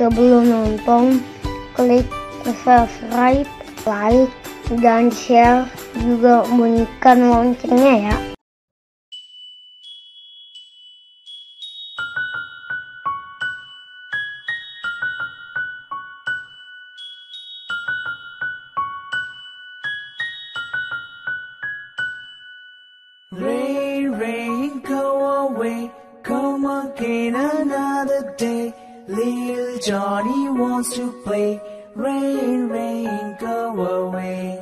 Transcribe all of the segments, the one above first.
belum nonton, klik subscribe, like, dan share, juga bunyikan loncengnya ya. Rain, rain, go away, come again another day. Little Johnny wants to play. Rain, rain, go away.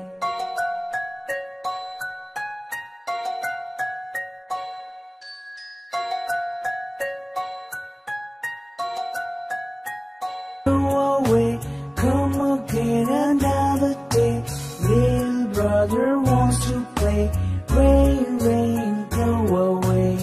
Go away, come again another day. Little brother wants to play. Rain, rain, go away.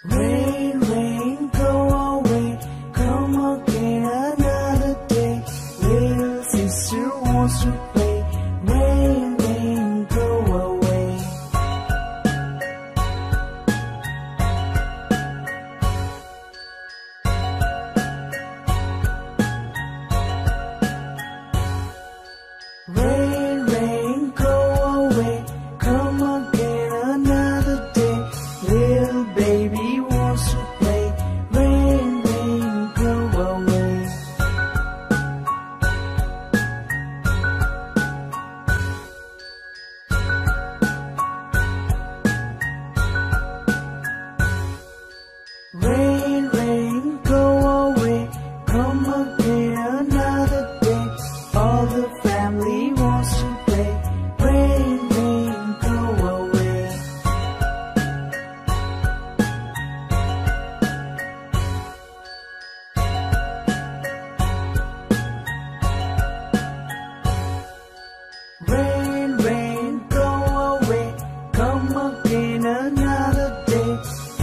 Rain, rain, go away. Come again another day. Little sister wants to play. Rain, rain, go away. Rain, rain, go away. Come again another day. Little baby wants to play. Rain, rain, go away. Rain, rain, go away. Come again another day. All the family wants to play. Rain, rain, go away. Rain, rain, go away. Come again another day.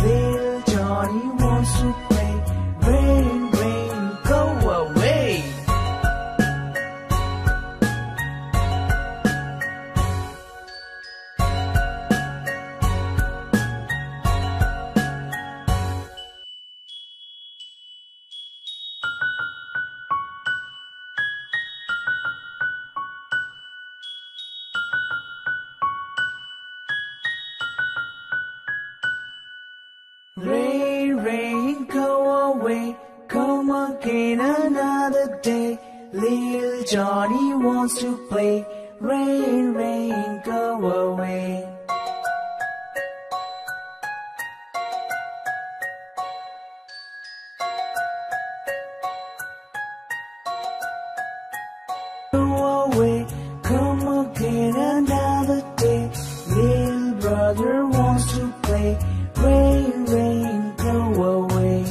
Little Johnny wants to play. Rain, rain, go away. Rain, rain, go away. Come again another day. Little Johnny wants to play. Rain, rain, go away. Go away, come again another day. Little brother wants to play. Rain, rain, go away.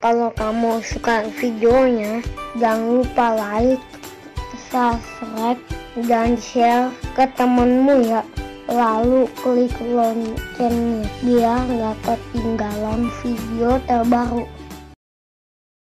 Kalau kamu suka videonya, jangan lupa like, subscribe, dan share ke temenmu ya. Lalu klik loncengnya biar nggak ketinggalan video terbaru.